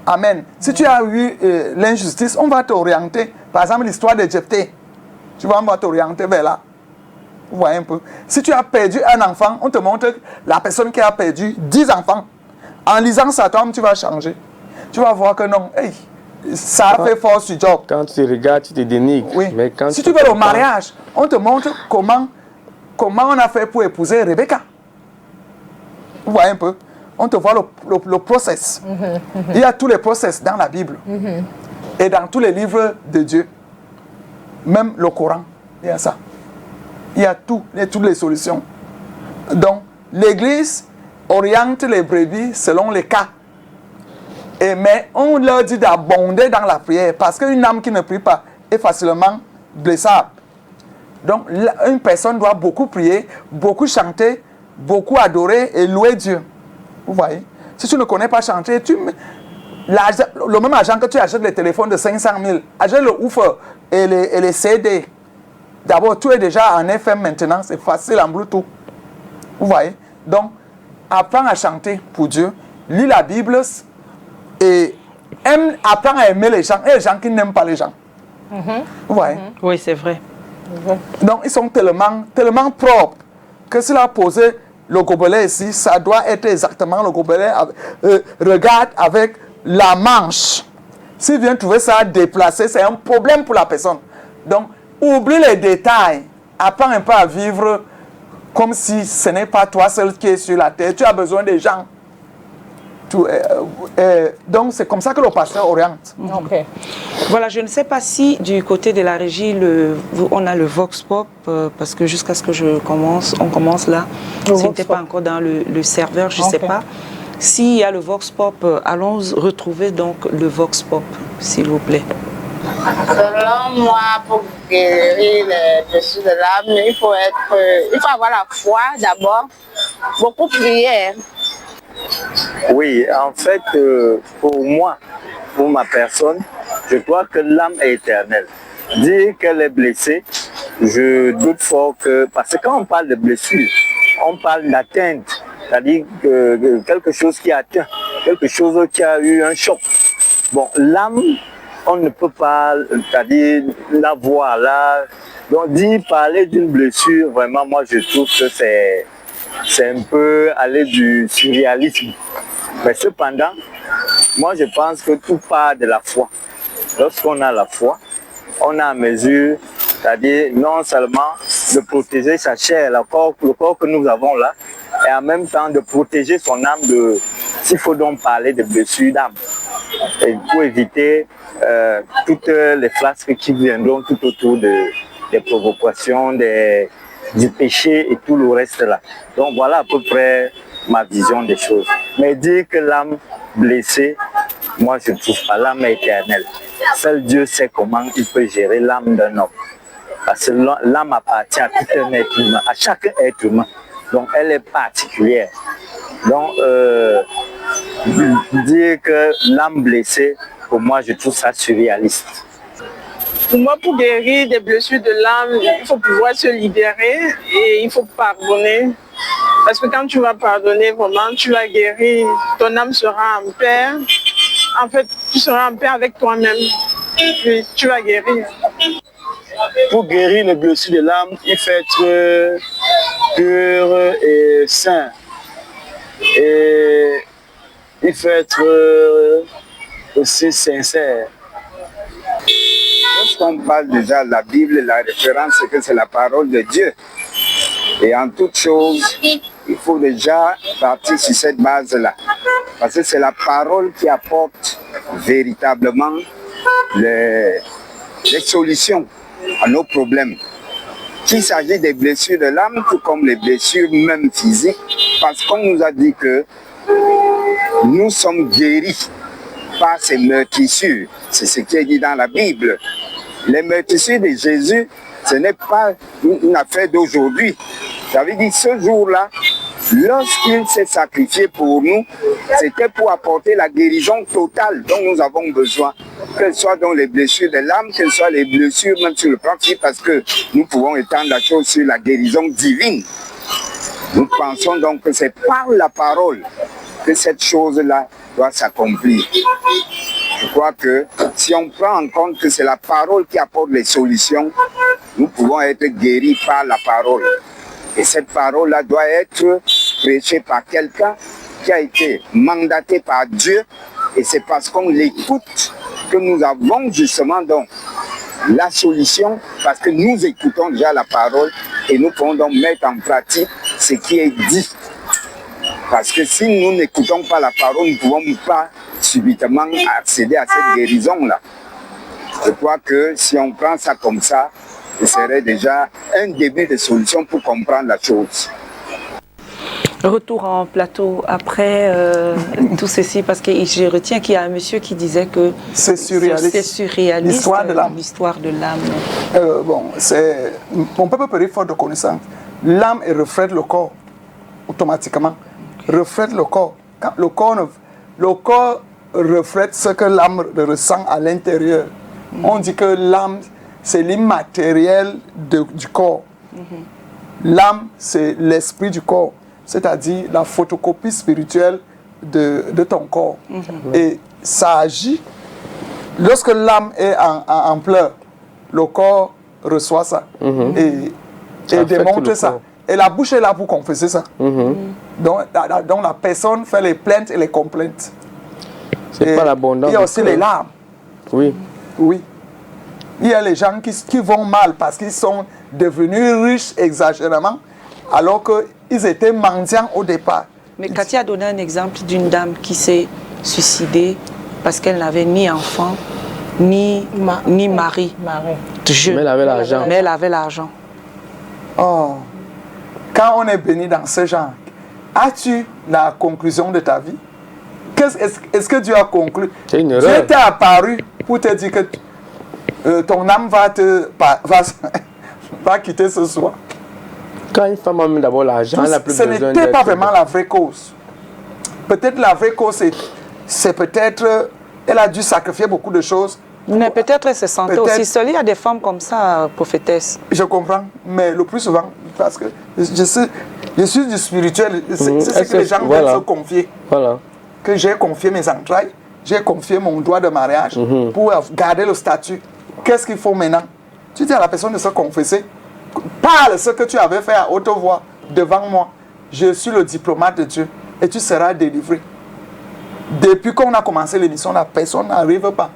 Amen. Si tu as eu l'injustice, on va t'orienter. Par exemple, l'histoire de Jephthé. Tu vois, on va t'orienter vers là. Vous voyez un peu. Si tu as perdu un enfant, on te montre la personne qui a perdu 10 enfants. En lisant ça, toi, tu vas changer. Tu vas voir que non, hey, ça a fait force du job. Quand tu regardes, tu te dénigres. Oui. Mais quand si tu veux le mariage, on te montre comment on a fait pour épouser Rebecca. Vous voyez un peu. On te voit le process. Il y a tous les process dans la Bible. Et dans tous les livres de Dieu. Même le Coran, il y a ça. Il y a toutes les solutions. Donc, l'Église oriente les brebis selon les cas. Mais on leur dit d'abonder dans la prière parce qu'une âme qui ne prie pas est facilement blessable. Donc, une personne doit beaucoup prier, beaucoup chanter, beaucoup adorer et louer Dieu. Vous voyez? Si tu ne connais pas chanter, le même argent que tu achètes les téléphones de 500 000, achète le woofer et les CD. D'abord, tout est déjà en FM maintenant, c'est facile en Bluetooth. Vous voyez? Donc, apprends à chanter pour Dieu, lis la Bible et apprends à aimer les gens et les gens qui n'aiment pas les gens. Vous voyez? Oui, c'est vrai. Donc, ils sont tellement propres que s'il a posé le gobelet ici, ça doit être exactement le gobelet. Regarde avec la manche. S'il vient trouver ça déplacé, c'est un problème pour la personne. Donc, oublie les détails. Apprends un peu à vivre comme si ce n'est pas toi seul qui es sur la terre. Tu as besoin des gens. Donc, c'est comme ça que le pasteur oriente. Ok. Voilà, je ne sais pas si du côté de la régie, on a le Vox Pop, parce que jusqu'à ce que on commence là, ce n'était pas encore dans le serveur, je ne sais pas. S'il y a le Vox Pop, allons retrouver donc le Vox Pop, s'il vous plaît. Selon moi, pour guérir les blessures de l'âme, il faut avoir la foi d'abord, beaucoup prier. Oui, en fait, pour moi, pour ma personne, je crois que l'âme est éternelle. Dire qu'elle est blessée, je doute fort que... Parce que quand on parle de blessure, on parle d'atteinte, c'est-à-dire quelque chose qui atteint, quelque chose qui a eu un choc. Bon, l'âme, on ne peut pas, c'est-à-dire la voir là. Donc, parler d'une blessure, vraiment, moi, je trouve que c'est un peu aller du surréalisme. Mais cependant, moi je pense que tout part de la foi. Lorsqu'on a la foi, on a à mesure, c'est-à-dire non seulement de protéger sa chair, le corps que nous avons là, et en même temps de protéger son âme s'il faut donc parler de blessures d'âme. Et pour éviter toutes les flasques qui viendront tout autour des provocations, du péché et tout le reste là. Donc voilà à peu près ma vision des choses. Mais dire que l'âme blessée, moi je ne trouve pas. L'âme est éternelle. Seul Dieu sait comment il peut gérer l'âme d'un homme. Parce que l'âme appartient à tout un être humain, à chaque être humain. Donc elle est particulière. Donc dire que l'âme blessée, pour moi je trouve ça surréaliste. Pour moi, pour guérir des blessures de l'âme, il faut pouvoir se libérer et il faut pardonner. Parce que quand tu vas pardonner, vraiment, tu vas guérir. Ton âme sera en paix. En fait, tu seras en paix avec toi-même. Puis tu vas guérir. Pour guérir les blessures de l'âme, il faut être pur et saint. Et il faut être aussi sincère. Lorsqu'on parle déjà de la Bible, la référence, c'est que c'est la parole de Dieu. Et en toute chose, il faut déjà partir sur cette base-là. Parce que c'est la parole qui apporte véritablement les solutions à nos problèmes. Qu'il s'agit des blessures de l'âme, tout comme les blessures même physiques, parce qu'on nous a dit que nous sommes guéris par ces meurtrissures. C'est ce qui est dit dans la Bible. Les meurtrissures de Jésus, ce n'est pas une affaire d'aujourd'hui. Ça veut dire ce jour-là, lorsqu'il s'est sacrifié pour nous, c'était pour apporter la guérison totale dont nous avons besoin. Qu'elles soient dans les blessures de l'âme, qu'elles soient les blessures même sur le plan physique, parce que nous pouvons étendre la chose sur la guérison divine. Nous pensons donc que c'est par la parole que cette chose-là doit s'accomplir. Je crois que si on prend en compte que c'est la parole qui apporte les solutions, nous pouvons être guéris par la parole. Et cette parole-là doit être prêchée par quelqu'un qui a été mandaté par Dieu. Et c'est parce qu'on l'écoute que nous avons justement donc la solution, parce que nous écoutons déjà la parole et nous pouvons donc mettre en pratique ce qui est dit. Parce que si nous n'écoutons pas la parole, nous ne pouvons pas subitement accéder à cette guérison-là. Je crois que si on prend ça comme ça, ce serait déjà un début de solution pour comprendre la chose. Retour en plateau après tout ceci, parce que je retiens qu'il y a un monsieur qui disait que c'est surréaliste. C'est surréaliste. L'histoire de l'âme. L'histoire de l'âme. Bon, c'est mon peuple périt faute de connaissance. L'âme reflète le corps automatiquement. Reflète le corps. Quand le corps reflète ce que l'âme ressent à l'intérieur. On dit que l'âme, c'est l'immatériel du corps. L'âme, c'est l'esprit du corps, c'est-à-dire la photocopie spirituelle de ton corps. Et ça agit. Lorsque l'âme est en pleurs, le corps reçoit ça et démontre ça. Et la bouche est là pour confesser ça. Donc la personne fait les plaintes et les complaintes. C'est pas l'abondance. Il y a aussi les larmes. Oui. Oui. Il y a les gens qui vont mal parce qu'ils sont devenus riches exagérément alors qu'ils étaient mendiants au départ. Mais Cathy a donné un exemple d'une dame qui s'est suicidée parce qu'elle n'avait ni enfant, ni mari. Mais elle avait l'argent. Mais elle avait l'argent. Oh. Quand on est béni dans ce genre, as-tu la conclusion de ta vie? Est-ce que Dieu a conclu? C'est une erreur. Dieu t'est apparu pour te dire que ton âme va quitter ce soir. Quand une femme a mis d'abord l'argent, elle n'a plus ce besoin n'était pas vraiment la vraie cause. Peut-être la vraie cause, c'est peut-être elle a dû sacrifier beaucoup de choses. Mais peut-être elle se sentait aussi seule. Il y a des femmes comme ça, prophétesse. Je comprends, mais le plus souvent, parce que je suis du spirituel, c'est ce que les gens veulent se confier. Voilà. Que j'ai confié mes entrailles, j'ai confié mon doigt de mariage pour garder le statut. Qu'est-ce qu'il faut maintenant? Tu dis à la personne de se confesser. Parle ce que tu avais fait à haute voix devant moi. Je suis le diplomate de Dieu et tu seras délivré. Depuis qu'on a commencé l'émission, la personne n'arrive pas.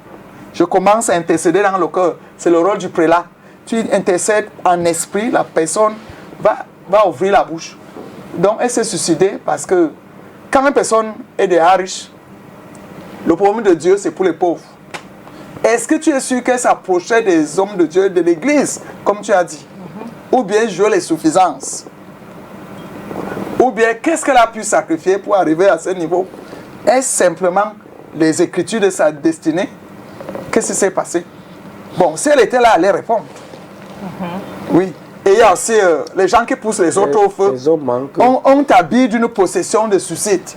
Je commence à intercéder dans le cœur. C'est le rôle du prélat. Tu intercèdes en esprit, la personne va ouvrir la bouche. Donc elle s'est suicidée parce que quand une personne est déjà riche, le problème de Dieu, c'est pour les pauvres. Est-ce que tu es sûr qu'elle s'approchait des hommes de Dieu, de l'église, comme tu as dit? Ou bien jouer les suffisances? Ou bien qu'est-ce qu'elle a pu sacrifier pour arriver à ce niveau? Est-ce simplement les écritures de sa destinée? Qu'est-ce qui s'est passé? Bon, si elle était là, elle allait répondre. Oui. Et il y a aussi les gens qui poussent les autres au feu. On t'habille d'une possession de suicide.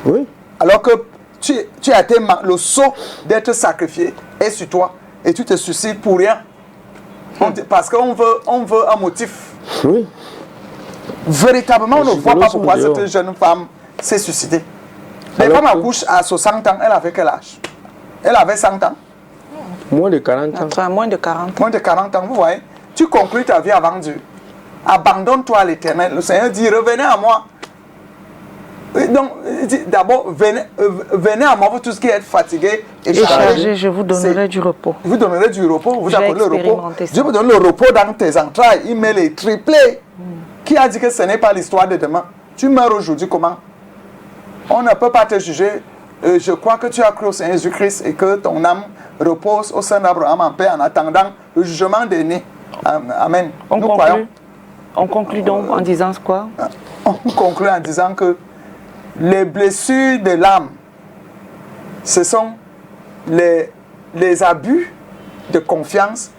Oui. Alors que tu as été le sceau d'être sacrifié est sur toi. Et tu te suicides pour rien. Parce qu'on veut un motif. Oui. Véritablement, on ne voit pas pourquoi cette jeune femme s'est suicidée. Les femmes accouchent à 60 ans. Elle avait quel âge? Elle avait 100 ans. Moins de 40 ans. Enfin, moins de 40 ans. Moins de 40 ans, vous voyez. Tu conclus ta vie avant Dieu. Abandonne-toi à l'Éternel. Le Seigneur dit, revenez à moi. Donc, d'abord, venez à moi, vous tous qui êtes fatigués et chargés. Je vous donnerai du repos. Vous donnerez du repos, vous appelez le repos. Ça. Dieu vous donne le repos dans tes entrailles. Il met les triplés. Qui a dit que ce n'est pas l'histoire de demain? Tu meurs aujourd'hui, comment? On ne peut pas te juger. Je crois que tu as cru au Seigneur Jésus-Christ et que ton âme repose au sein d'Abraham en paix en attendant le jugement dernier. Amen. Nous croyons. On conclut donc en disant quoi? On conclut en disant que les blessures de l'âme, ce sont les abus de confiance,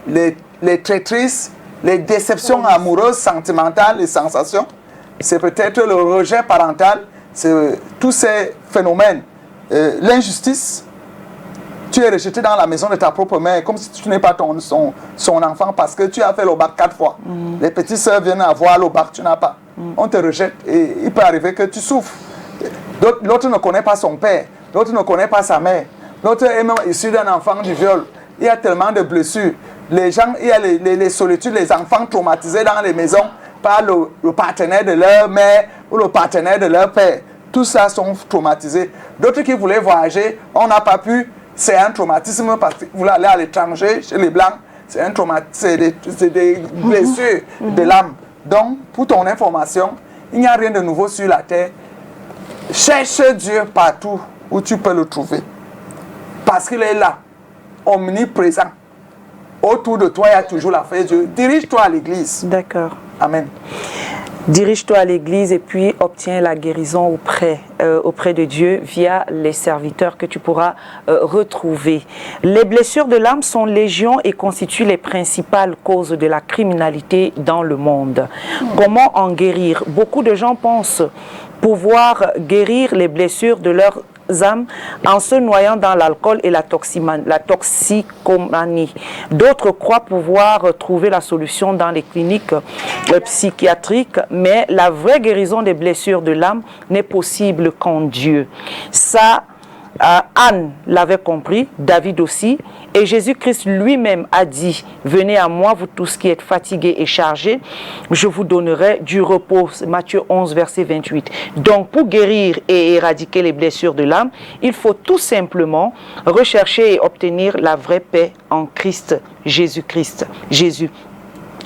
les traîtrises, les déceptions amoureuses, sentimentales, les sensations. C'est peut-être le rejet parental, c'est tous ces phénomènes. L'injustice, Tu es rejeté dans la maison de ta propre mère, comme si tu n'es pas son enfant parce que tu as fait le bac 4 fois. Les petites sœurs viennent avoir le bac, tu n'as pas. On te rejette et il peut arriver que tu souffres. L'autre ne connaît pas son père, l'autre ne connaît pas sa mère, l'autre est même issu d'un enfant du viol. Il y a tellement de blessures. Les gens, il y a les solitudes, les enfants traumatisés dans les maisons par le partenaire de leur mère ou le partenaire de leur père. Tous ça sont traumatisés. D'autres qui voulaient voyager, on n'a pas pu. C'est un traumatisme parce que vous voulez aller à l'étranger, chez les Blancs. C'est un traumatisme, c'est des blessures de l'âme. Donc, pour ton information, il n'y a rien de nouveau sur la terre. Cherche Dieu partout où tu peux le trouver. Parce qu'il est là, omniprésent. Autour de toi, il y a toujours la foi de Dieu. Dirige-toi à l'église. D'accord. Amen. Dirige-toi à l'église et puis obtiens la guérison auprès de Dieu via les serviteurs que tu pourras retrouver. Les blessures de l'âme sont légion et constituent les principales causes de la criminalité dans le monde. Comment en guérir? Beaucoup de gens pensent pouvoir guérir les blessures de leurs âmes en se noyant dans l'alcool et la toxicomanie. D'autres croient pouvoir trouver la solution dans les cliniques psychiatriques, mais la vraie guérison des blessures de l'âme n'est possible qu'en Dieu. Ça, Anne l'avait compris, David aussi, et Jésus-Christ lui-même a dit: venez à moi, vous tous qui êtes fatigués et chargés, je vous donnerai du repos. Matthieu 11, verset 28. Donc, pour guérir et éradiquer les blessures de l'âme, il faut tout simplement rechercher et obtenir la vraie paix en Christ, Jésus-Christ, Jésus.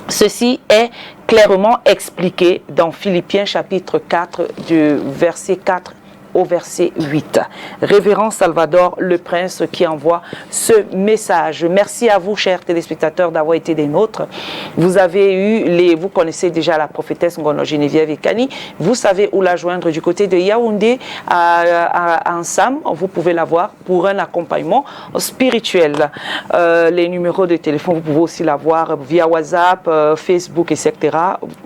Ceci est clairement expliqué dans Philippiens chapitre 4, du verset 4 au verset 8. Révérend Salvador Le Prince qui envoie ce message. Merci à vous, chers téléspectateurs, d'avoir été des nôtres. Vous avez eu vous connaissez déjà la prophétesse Ngono Geneviève Ekani. Vous savez où la joindre du côté de Yaoundé à Ansam. Vous pouvez la voir pour un accompagnement spirituel. Les numéros de téléphone, vous pouvez aussi la voir via WhatsApp, Facebook, etc.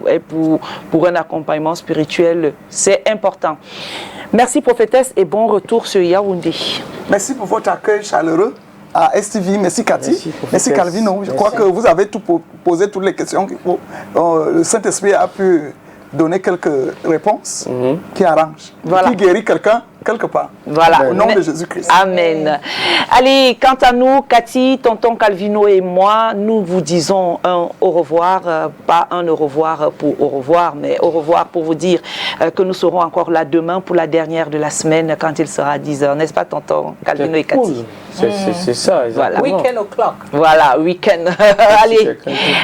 Et pour un accompagnement spirituel, c'est important. Merci prophétesse et bon retour sur Yaoundé. Merci pour votre accueil chaleureux à STV. Merci Cathy. Merci Calvino. Je crois que vous avez posé toutes les questions qu'il faut. Le Saint-Esprit a pu donner quelques réponses qui arrangent, qui guérit quelqu'un quelque part. Voilà. Au nom de Jésus-Christ. Amen. Allez, quant à nous, Cathy, tonton Calvino et moi, nous vous disons un au revoir, pas un au revoir pour au revoir, mais au revoir pour vous dire que nous serons encore là demain pour la dernière de la semaine quand il sera 10h. N'est-ce pas, tonton Calvino et Cathy? C'est ça, exactement. Voilà. Week-end o'clock. Voilà, week-end. Allez,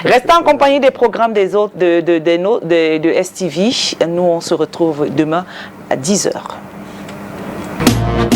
restez en compagnie des programmes des autres de STV. Nous, on se retrouve demain à 10h.